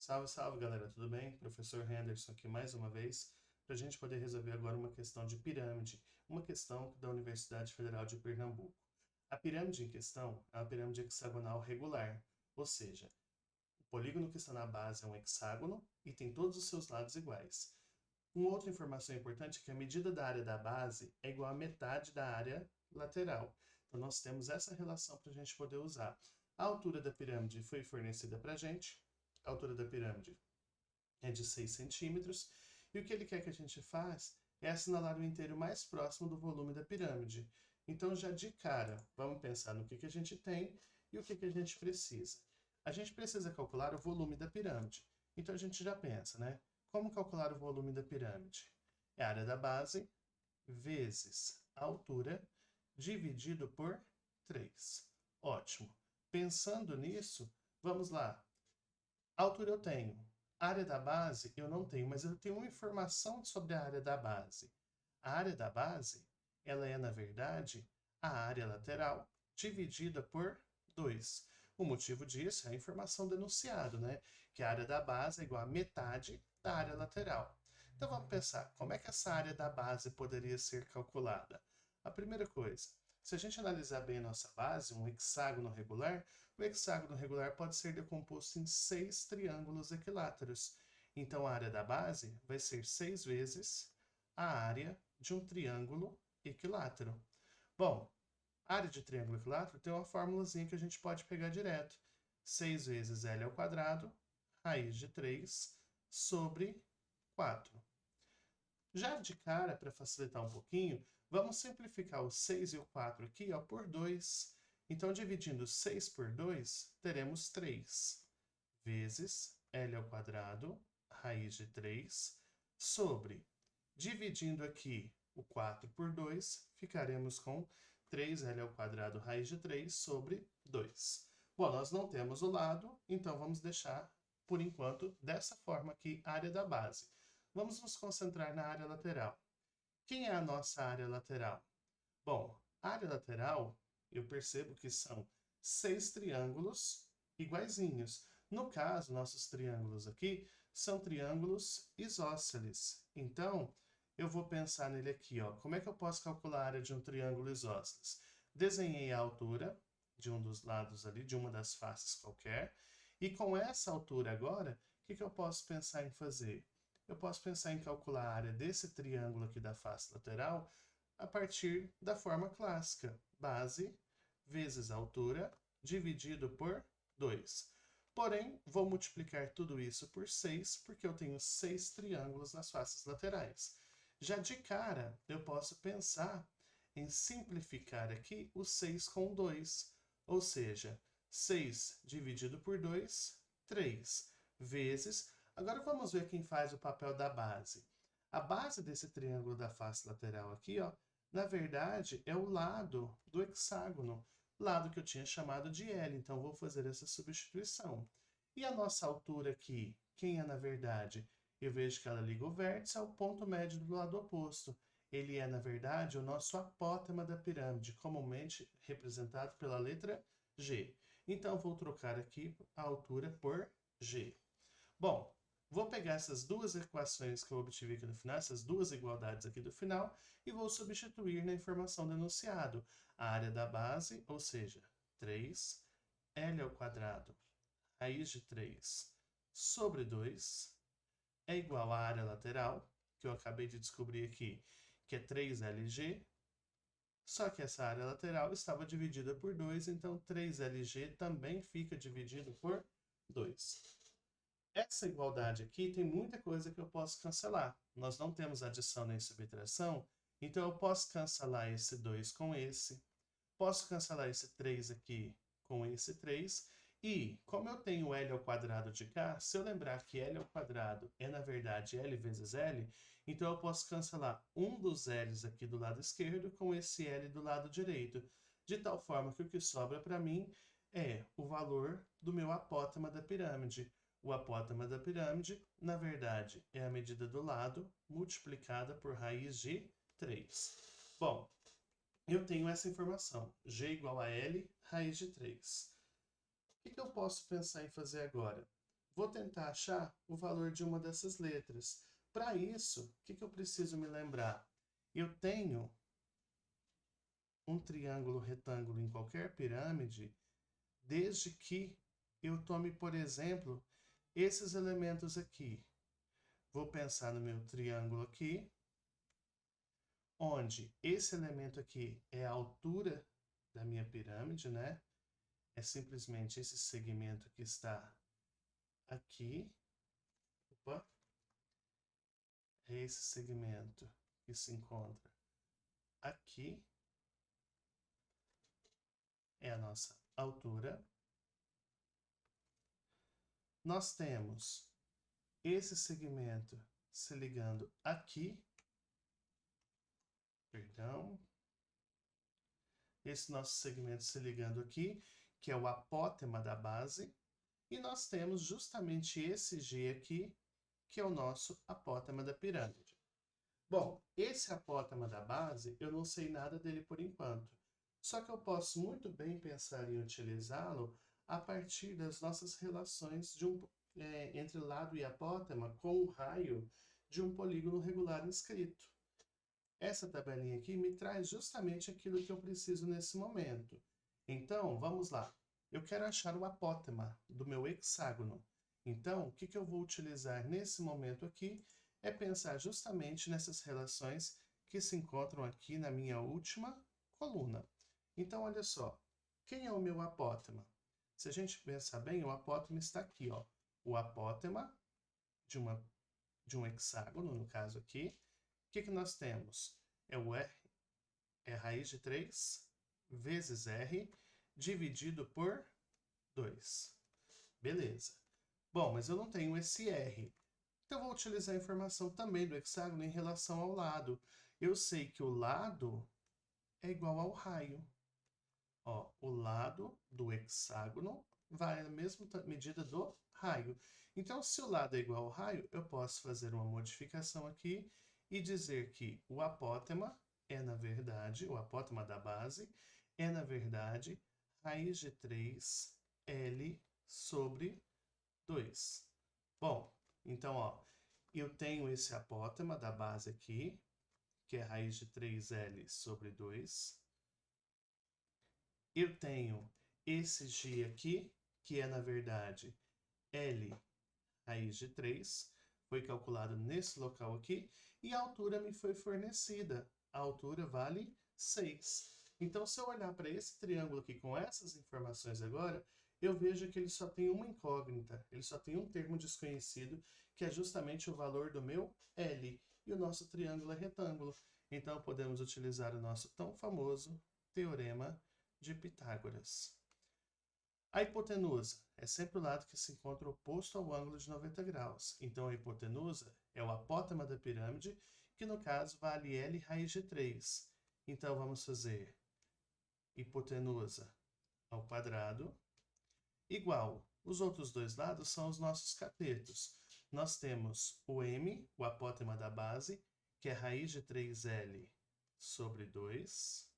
Salve, salve galera, tudo bem? Professor Henderson aqui mais uma vez, para a gente poder resolver agora uma questão de pirâmide, uma questão da Universidade Federal de Pernambuco. A pirâmide em questão é uma pirâmide hexagonal regular, ou seja, o polígono que está na base é um hexágono e tem todos os seus lados iguais. Uma outra informação importante é que a medida da área da base é igual à metade da área lateral. Então nós temos essa relação para a gente poder usar. A altura da pirâmide foi fornecida para a gente, a altura da pirâmide é de 6 centímetros, e o que ele quer que a gente faça é assinalar o inteiro mais próximo do volume da pirâmide. Então, já de cara, vamos pensar no que a gente tem e o que a gente precisa. A gente precisa calcular o volume da pirâmide. Então, a gente já pensa, né? Como calcular o volume da pirâmide? É a área da base vezes a altura dividido por 3. Ótimo. Pensando nisso, vamos lá. A altura eu tenho. A área da base eu não tenho, mas eu tenho uma informação sobre a área da base. A área da base, ela é, na verdade, a área lateral dividida por 2. O motivo disso é a informação do enunciado, né? Que a área da base é igual a metade da área lateral. Então vamos pensar, como é que essa área da base poderia ser calculada? A primeira coisa, se a gente analisar bem a nossa base, um hexágono regular, o hexágono regular pode ser decomposto em 6 triângulos equiláteros. Então, a área da base vai ser 6 vezes a área de um triângulo equilátero. Bom, a área de triângulo equilátero tem uma formulazinha que a gente pode pegar direto. 6 vezes L ao quadrado, raiz de 3, sobre 4. Já de cara, para facilitar um pouquinho, vamos simplificar o 6 e o 4 aqui ó, por 2. Então, dividindo 6 por 2, teremos 3 vezes L ao quadrado, raiz de 3, sobre, dividindo aqui o 4 por 2, ficaremos com 3L ao quadrado, raiz de 3, sobre 2. Bom, nós não temos o lado, então vamos deixar, por enquanto, dessa forma aqui, a área da base. Vamos nos concentrar na área lateral. Quem é a nossa área lateral? Bom, a área lateral, eu percebo que são 6 triângulos iguaizinhos. No caso, nossos triângulos aqui são triângulos isósceles. Então, eu vou pensar nele aqui, ó. Como é que eu posso calcular a área de um triângulo isósceles? Desenhei a altura de um dos lados ali, de uma das faces qualquer, e com essa altura agora, o que eu posso pensar em fazer? Eu posso pensar em calcular a área desse triângulo aqui da face lateral a partir da forma clássica, base vezes altura dividido por 2. Porém, vou multiplicar tudo isso por 6, porque eu tenho 6 triângulos nas faces laterais. Já de cara, eu posso pensar em simplificar aqui o 6 com 2, ou seja, 6 dividido por 2, 3, vezes... Agora vamos ver quem faz o papel da base. A base desse triângulo da face lateral aqui, ó, na verdade, é o lado do hexágono, lado que eu tinha chamado de L, então vou fazer essa substituição. E a nossa altura aqui, quem é na verdade? Eu vejo que ela liga o vértice ao ponto médio do lado oposto. Ele é, na verdade, o nosso apótema da pirâmide, comumente representado pela letra G. Então, vou trocar aqui a altura por G. Bom, vou pegar essas duas equações que eu obtive aqui no final, essas duas igualdades aqui do final, e vou substituir na informação do enunciado. A área da base, ou seja, 3L ao quadrado, raiz de 3 sobre 2, é igual à área lateral, que eu acabei de descobrir aqui, que é 3LG, só que essa área lateral estava dividida por 2, então 3LG também fica dividido por 2. Essa igualdade aqui tem muita coisa que eu posso cancelar. Nós não temos adição nem subtração, então eu posso cancelar esse 2 com esse, posso cancelar esse 3 aqui com esse 3, e como eu tenho L ao quadrado de cá, se eu lembrar que L ao quadrado é na verdade L vezes L, então eu posso cancelar um dos L's aqui do lado esquerdo com esse L do lado direito, de tal forma que o que sobra para mim é o valor do meu apótema da pirâmide. O apótema da pirâmide, na verdade, é a medida do lado multiplicada por raiz de 3. Bom, eu tenho essa informação, G igual a L, raiz de 3. O que eu posso pensar em fazer agora? vou tentar achar o valor de uma dessas letras. Para isso, o que eu preciso me lembrar? Eu tenho um triângulo retângulo em qualquer pirâmide, desde que eu tome, por exemplo, esses elementos aqui. Vou pensar no meu triângulo aqui, onde esse elemento aqui é a altura da minha pirâmide, né? É simplesmente esse segmento que está aqui. Opa! É esse segmento que se encontra aqui. É a nossa altura. Nós temos esse segmento se ligando aqui. Perdão. Esse nosso segmento se ligando aqui, que é o apótema da base. E nós temos justamente esse G aqui, que é o nosso apótema da pirâmide. Bom, esse apótema da base, eu não sei nada dele por enquanto. Só que eu posso muito bem pensar em utilizá-lo a partir das nossas relações entre lado e apótema com o raio de um polígono regular inscrito. Essa tabelinha aqui me traz justamente aquilo que eu preciso nesse momento. Então, vamos lá. Eu quero achar o apótema do meu hexágono. Então, o que eu vou utilizar nesse momento aqui é pensar justamente nessas relações que se encontram aqui na minha última coluna. Então, olha só. Quem é o meu apótema? Se a gente pensar bem, o apótema está aqui, ó. O apótema de um hexágono, no caso aqui. O que nós temos? É o R, é raiz de 3 vezes R dividido por 2. Beleza. Bom, mas eu não tenho esse R. Então, eu vou utilizar a informação também do hexágono em relação ao lado. Eu sei que o lado é igual ao raio. Ó, o lado do hexágono vai na mesma medida do raio. Então, se o lado é igual ao raio, eu posso fazer uma modificação aqui e dizer que o apótema é, na verdade, o apótema da base é, na verdade, raiz de 3L sobre 2. Bom, então, ó, eu tenho esse apótema da base aqui, que é raiz de 3L sobre 2. Eu tenho esse G aqui, que é, na verdade, L raiz de 3, foi calculado nesse local aqui, e a altura me foi fornecida. A altura vale 6. Então, se eu olhar para esse triângulo aqui com essas informações agora, eu vejo que ele só tem uma incógnita, ele só tem um termo desconhecido, que é justamente o valor do meu L. E o nosso triângulo é retângulo. Então, podemos utilizar o nosso tão famoso teorema de Pitágoras. A hipotenusa é sempre o lado que se encontra oposto ao ângulo de 90 graus. Então, a hipotenusa é o apótema da pirâmide, que no caso vale L raiz de 3. Então, vamos fazer hipotenusa ao quadrado igual. Os outros dois lados são os nossos catetos. Nós temos o M, o apótema da base, que é raiz de 3L sobre 2,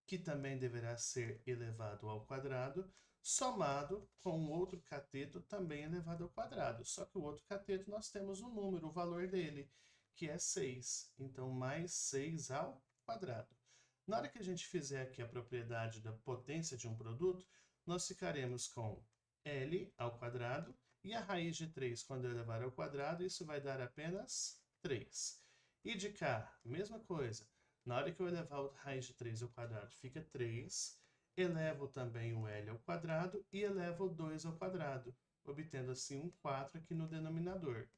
que também deverá ser elevado ao quadrado, somado com um outro cateto também elevado ao quadrado. Só que o outro cateto nós temos um número, o valor dele, que é 6. Então, mais 6 ao quadrado. Na hora que a gente fizer aqui a propriedade da potência de um produto, nós ficaremos com L ao quadrado e a raiz de 3, quando eu elevar ao quadrado, isso vai dar apenas 3. E de cá, mesma coisa. Na hora que eu elevar a raiz de 3 ao quadrado, fica 3. Elevo também o L ao quadrado e elevo o 2 ao quadrado, obtendo assim um 4 aqui no denominador.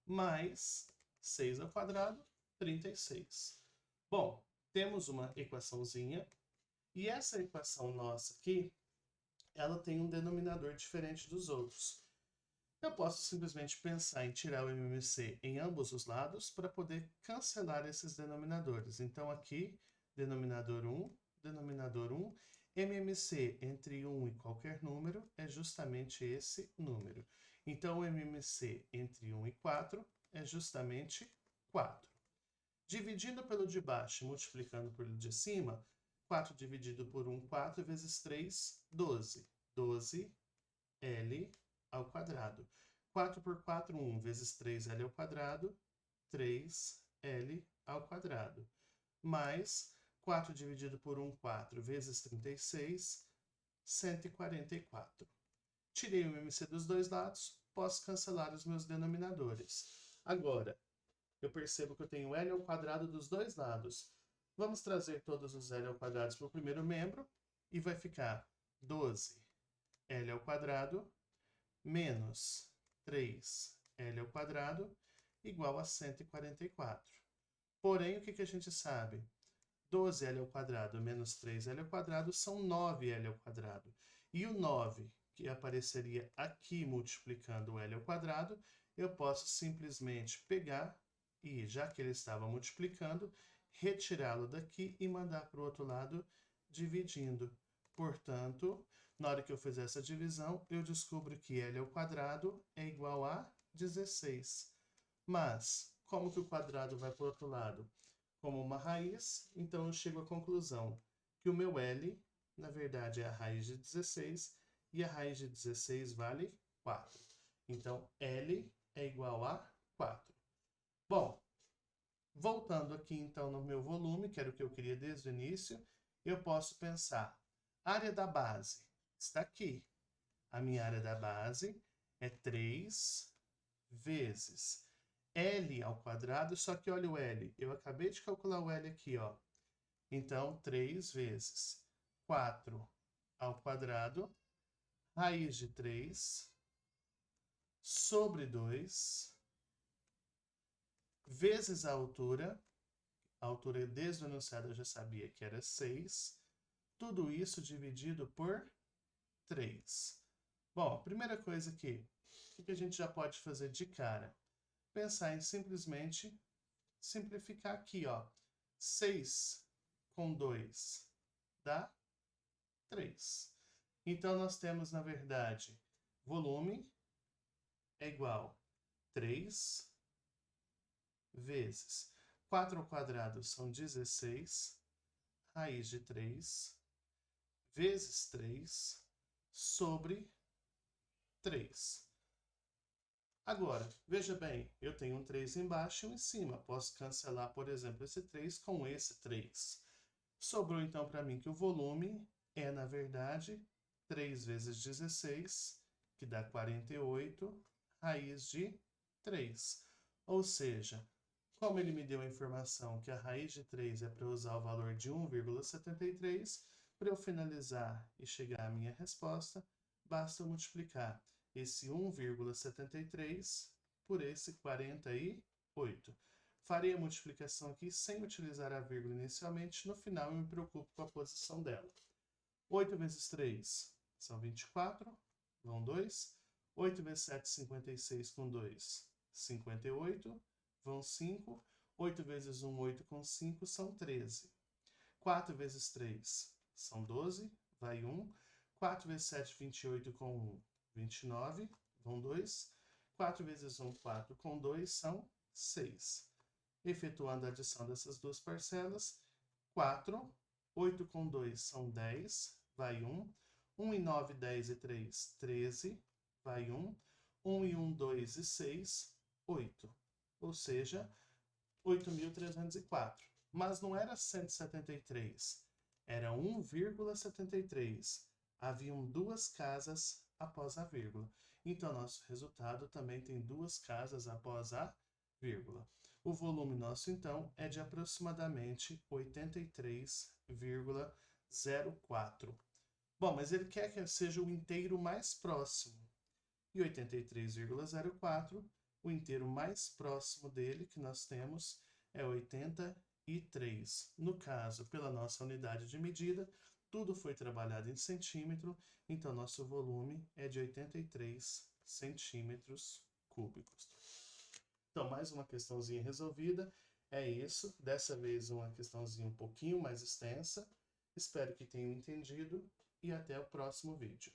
Mais 6 ao quadrado, 36. Bom, temos uma equaçãozinha. E essa equação nossa aqui, ela tem um denominador diferente dos outros. Eu posso simplesmente pensar em tirar o MMC em ambos os lados para poder cancelar esses denominadores. Então, aqui, denominador 1, MMC entre 1 e qualquer número é justamente esse número. Então, o MMC entre 1 e 4 é justamente 4. Dividindo pelo de baixo e multiplicando pelo de cima, 4 dividido por 1, 4 vezes 3, 12. 12 L ao quadrado. 4 por 4, 1 vezes 3L ao quadrado, 3L ao quadrado. Mais 4 dividido por 1, 4 vezes 36, 144. Tirei o MC dos dois lados, posso cancelar os meus denominadores. Agora, eu percebo que eu tenho L ao quadrado dos dois lados. Vamos trazer todos os L ao quadrado para o primeiro membro e vai ficar 12L ao quadrado menos 3L ao quadrado igual a 144. Porém, o que a gente sabe? 12L ao quadrado menos 3L ao quadrado são 9L ao quadrado. E o 9, que apareceria aqui multiplicando o L ao quadrado, eu posso simplesmente pegar e, já que ele estava multiplicando, retirá-lo daqui e mandar para o outro lado dividindo. Portanto, na hora que eu fizer essa divisão, eu descubro que L ao quadrado é igual a 16. Mas, como que o quadrado vai para o outro lado? Como uma raiz, então eu chego à conclusão que o meu L, na verdade, é a raiz de 16, e a raiz de 16 vale 4. Então, L é igual a 4. Bom, voltando aqui então no meu volume, que era o que eu queria desde o início, eu posso pensar, área da base está aqui. A minha área da base é 3 vezes L ao quadrado, só que olha o L, eu acabei de calcular o L aqui, ó. Então, 3 vezes 4 ao quadrado, raiz de 3, sobre 2, vezes a altura desde o enunciado eu já sabia que era 6, tudo isso dividido por 3. Bom, a primeira coisa aqui, o que a gente já pode fazer de cara? Pensar em simplesmente simplificar aqui, ó. 6 com 2 dá 3. Então, nós temos, na verdade, volume é igual a 3 vezes 4 ao quadrado são 16, raiz de 3, vezes 3, sobre 3. Agora, veja bem, eu tenho um 3 embaixo e um em cima. Posso cancelar, por exemplo, esse 3 com esse 3. Sobrou, então, para mim que o volume é, na verdade, 3 vezes 16, que dá 48, raiz de 3. Ou seja, como ele me deu a informação que a raiz de 3 é para usar o valor de 1,73, para eu finalizar e chegar à minha resposta, basta eu multiplicar esse 1,73 por esse 48. Farei a multiplicação aqui sem utilizar a vírgula inicialmente, no final eu me preocupo com a posição dela. 8 vezes 3 são 24, vão 2. 8 vezes 7, 56 com 2, 58, vão 5. 8 vezes 1, 8 com 5 são 13. 4 vezes 3 são 12, vai 1. 4 vezes 7, 28 com 1, 29, vão 2. 4 vezes 1, 4 com 2 são 6. Efetuando a adição dessas duas parcelas, 4, 8 com 2 são 10, vai 1. 1 e 9, 10 e 3, 13, vai 1. 1 e 1, 2 e 6, 8. Ou seja, 8.304. Mas não era 173, era 1,73. Haviam duas casas após a vírgula. Então, nosso resultado também tem duas casas após a vírgula. O volume nosso, então, é de aproximadamente 83,04. Bom, mas ele quer que seja o inteiro mais próximo. E 83,04, o inteiro mais próximo dele que nós temos é 83. No caso, pela nossa unidade de medida, tudo foi trabalhado em centímetro, então nosso volume é de 83 centímetros cúbicos. Então, mais uma questãozinha resolvida. É isso. Dessa vez uma questãozinha um pouquinho mais extensa. Espero que tenham entendido e até o próximo vídeo.